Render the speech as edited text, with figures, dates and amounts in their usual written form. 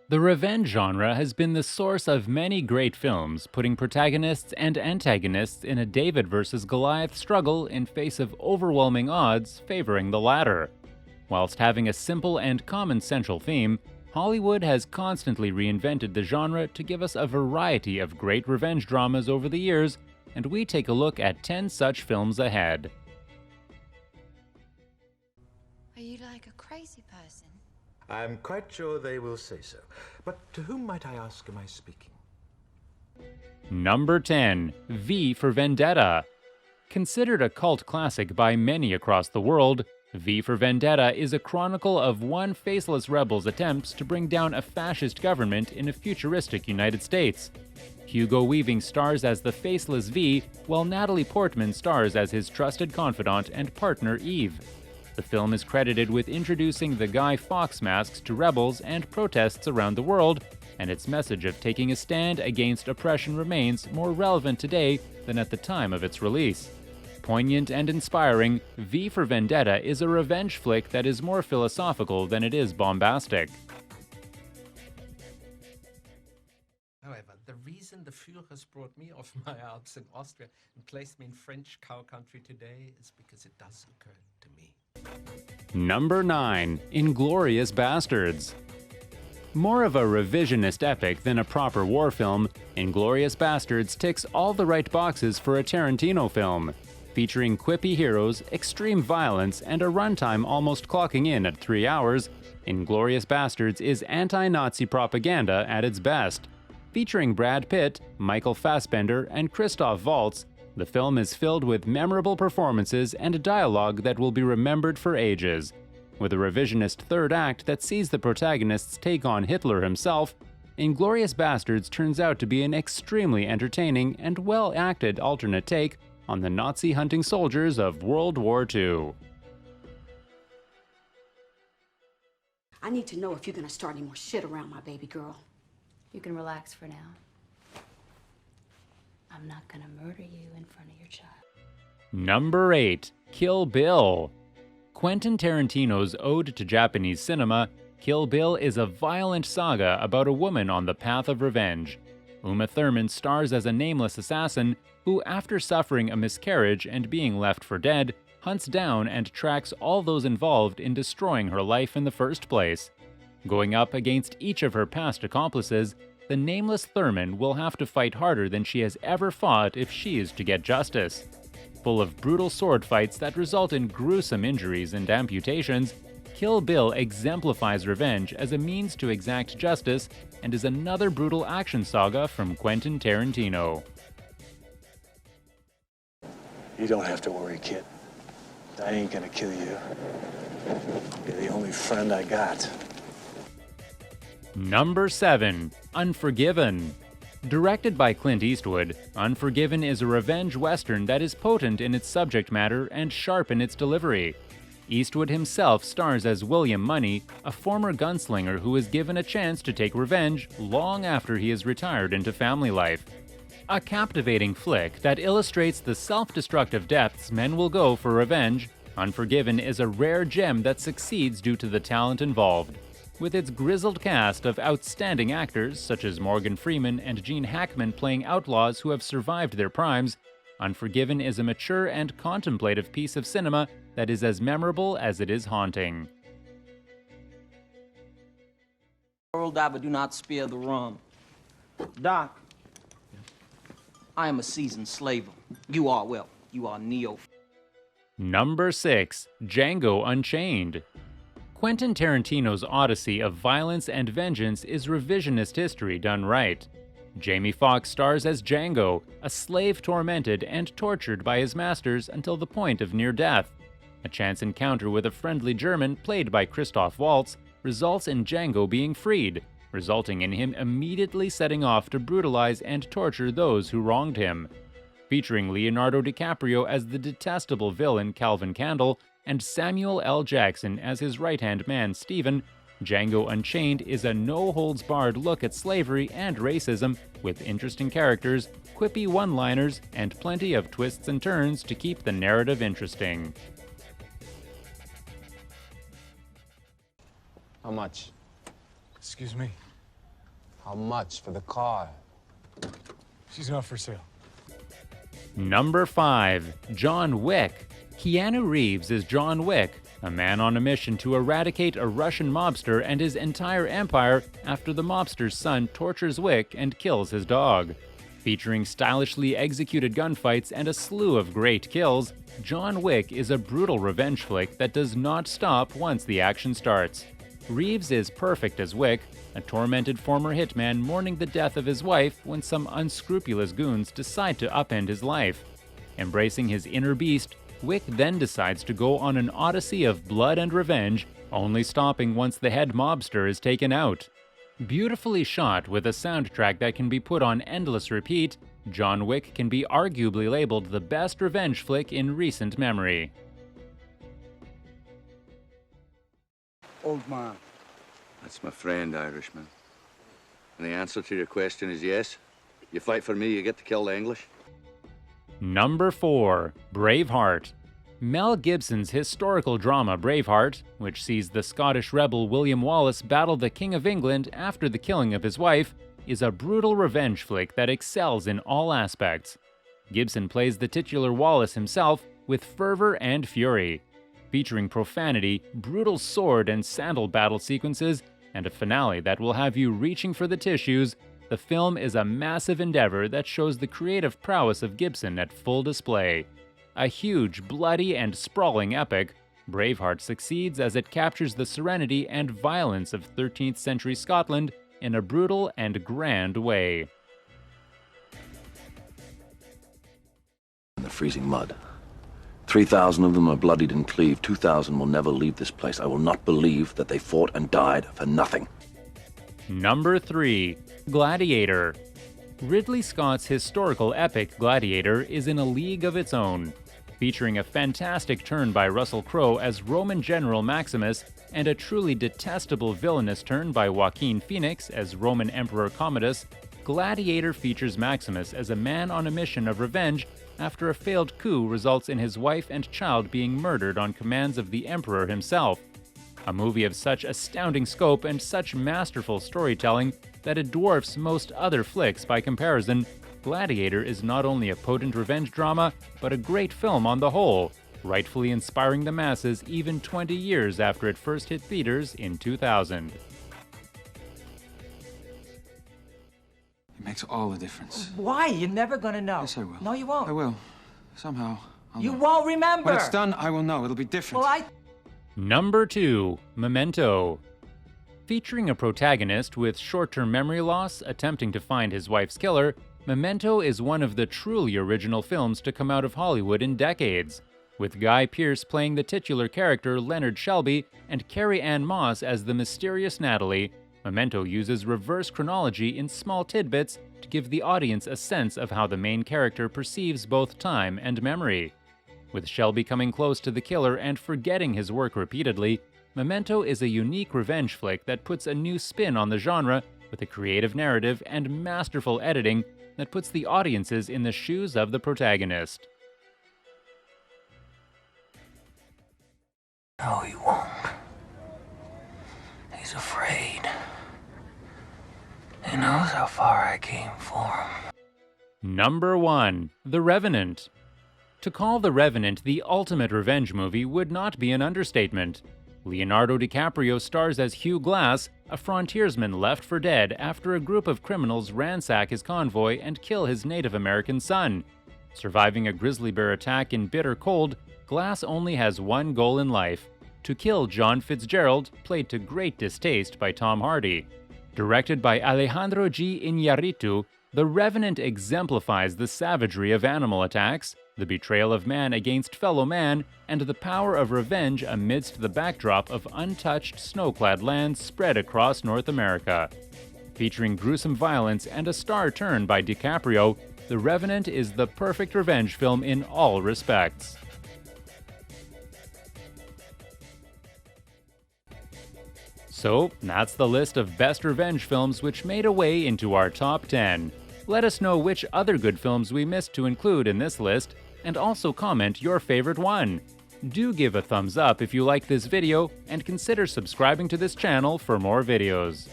The revenge genre has been the source of many great films, putting protagonists and antagonists in a David versus Goliath struggle in face of overwhelming odds favoring the latter. Whilst having a simple and common central theme, Hollywood has constantly reinvented the genre to give us a variety of great revenge dramas over the years, and we take a look at 10 such films ahead. Are you like a crazy person? I'm quite sure they will say so. But to whom, might I ask, am I speaking? Number 10. V for Vendetta. Considered a cult classic by many across the world, V for Vendetta is a chronicle of one faceless rebel's attempts to bring down a fascist government in a futuristic United States. Hugo Weaving stars as the faceless V, while Natalie Portman stars as his trusted confidant and partner Eve. The film is credited with introducing the Guy Fawkes masks to rebels and protests around the world, and its message of taking a stand against oppression remains more relevant today than at the time of its release. Poignant and inspiring, V for Vendetta is a revenge flick that is more philosophical than it is bombastic. However, the reason the Führers brought me off my Alps in Austria and placed me in French cow country today is because it does occur to me. Number 9. Inglourious Basterds. More of a revisionist epic than a proper war film, Inglourious Basterds ticks all the right boxes for a Tarantino film. Featuring quippy heroes, extreme violence, and a runtime almost clocking in at 3 hours, Inglourious Basterds is anti-Nazi propaganda at its best. Featuring Brad Pitt, Michael Fassbender, and Christoph Waltz, the film is filled with memorable performances and dialogue that will be remembered for ages. With a revisionist third act that sees the protagonists take on Hitler himself, Inglourious Basterds turns out to be an extremely entertaining and well-acted alternate take on the Nazi-hunting soldiers of World War II. I need to know if you're gonna start any more shit around my baby girl. You can relax for now. I'm not gonna murder you in front of your child. Number 8. Kill Bill. Quentin Tarantino's ode to Japanese cinema, Kill Bill is a violent saga about a woman on the path of revenge. Uma Thurman stars as a nameless assassin who, after suffering a miscarriage and being left for dead, hunts down and tracks all those involved in destroying her life in the first place. Going up against each of her past accomplices, the nameless Thurman will have to fight harder than she has ever fought if she is to get justice. Full of brutal sword fights that result in gruesome injuries and amputations, Kill Bill exemplifies revenge as a means to exact justice and is another brutal action saga from Quentin Tarantino. You don't have to worry, kid. I ain't gonna kill you. You're the only friend I got. Number 7. Unforgiven. Directed by Clint Eastwood, Unforgiven is a revenge western that is potent in its subject matter and sharp in its delivery. Eastwood himself stars as William Money, a former gunslinger who is given a chance to take revenge long after he is retired into family life. A captivating flick that illustrates the self-destructive depths men will go for revenge, Unforgiven is a rare gem that succeeds due to the talent involved. With its grizzled cast of outstanding actors such as Morgan Freeman and Gene Hackman playing outlaws who have survived their primes, Unforgiven is a mature and contemplative piece of cinema that is as memorable as it is haunting. World, I do not spare the rum. Doc, I am a seasoned slaver. You are, well, you are Neo. Number 6. Django Unchained. Quentin Tarantino's odyssey of violence and vengeance is revisionist history done right. Jamie Foxx stars as Django, a slave tormented and tortured by his masters until the point of near death. A chance encounter with a friendly German played by Christoph Waltz results in Django being freed, resulting in him immediately setting off to brutalize and torture those who wronged him. Featuring Leonardo DiCaprio as the detestable villain Calvin Candle and Samuel L. Jackson as his right-hand man Stephen, Django Unchained is a no-holds-barred look at slavery and racism with interesting characters, quippy one-liners, and plenty of twists and turns to keep the narrative interesting. How much? Excuse me. How much for the car? She's not for sale. Number 5. John Wick. Keanu Reeves is John Wick, a man on a mission to eradicate a Russian mobster and his entire empire after the mobster's son tortures Wick and kills his dog. Featuring stylishly executed gunfights and a slew of great kills, John Wick is a brutal revenge flick that does not stop once the action starts. Reeves is perfect as Wick, a tormented former hitman mourning the death of his wife when some unscrupulous goons decide to upend his life. Embracing his inner beast, Wick then decides to go on an odyssey of blood and revenge, only stopping once the head mobster is taken out. Beautifully shot with a soundtrack that can be put on endless repeat, John Wick can be arguably labeled the best revenge flick in recent memory. Old man. That's my friend, Irishman. And the answer to your question is yes. You fight for me, you get to kill the English. Number 4. Braveheart. Mel Gibson's historical drama Braveheart, which sees the Scottish rebel William Wallace battle the King of England after the killing of his wife, is a brutal revenge flick that excels in all aspects. Gibson plays the titular Wallace himself with fervor and fury. Featuring profanity, brutal sword and sandal battle sequences, and a finale that will have you reaching for the tissues, the film is a massive endeavor that shows the creative prowess of Gibson at full display. A huge, bloody, and sprawling epic, Braveheart succeeds as it captures the serenity and violence of 13th century Scotland in a brutal and grand way. In the freezing mud. 3,000 of them are bloodied and cleaved. 2,000 will never leave this place. I will not believe that they fought and died for nothing. Number 3. Gladiator. Ridley Scott's historical epic Gladiator is in a league of its own. Featuring a fantastic turn by Russell Crowe as Roman General Maximus and a truly detestable villainous turn by Joaquin Phoenix as Roman Emperor Commodus, Gladiator features Maximus as a man on a mission of revenge after a failed coup results in his wife and child being murdered on commands of the Emperor himself. A movie of such astounding scope and such masterful storytelling that it dwarfs most other flicks by comparison, Gladiator is not only a potent revenge drama, but a great film on the whole, rightfully inspiring the masses even 20 years after it first hit theaters in 2000. It makes all the difference. Why? You're never gonna know. Yes, I will. No, you won't. I will. Somehow. You won't remember. When it's done, I will know. It'll be different. Well, Number 2. Memento. Featuring a protagonist with short-term memory loss attempting to find his wife's killer, Memento is one of the truly original films to come out of Hollywood in decades. With Guy Pearce playing the titular character Leonard Shelby and Carrie-Anne Moss as the mysterious Natalie, Memento uses reverse chronology in small tidbits to give the audience a sense of how the main character perceives both time and memory. With Shelby coming close to the killer and forgetting his work repeatedly, Memento is a unique revenge flick that puts a new spin on the genre with a creative narrative and masterful editing that puts the audiences in the shoes of the protagonist. No, he won't. He's afraid. He knows how far I came for him. Number 1. The Revenant. To call The Revenant the ultimate revenge movie would not be an understatement. Leonardo DiCaprio stars as Hugh Glass, a frontiersman left for dead after a group of criminals ransack his convoy and kill his Native American son. Surviving a grizzly bear attack in bitter cold, Glass only has one goal in life: to kill John Fitzgerald, played to great distaste by Tom Hardy. Directed by Alejandro G. Iñárritu, The Revenant exemplifies the savagery of animal attacks, the betrayal of man against fellow man, and the power of revenge amidst the backdrop of untouched snow-clad lands spread across North America. Featuring gruesome violence and a star turn by DiCaprio, The Revenant is the perfect revenge film in all respects. So, that's the list of best revenge films which made a way into our top 10. Let us know which other good films we missed to include in this list, and also comment your favorite one. Do give a thumbs up if you like this video, and consider subscribing to this channel for more videos.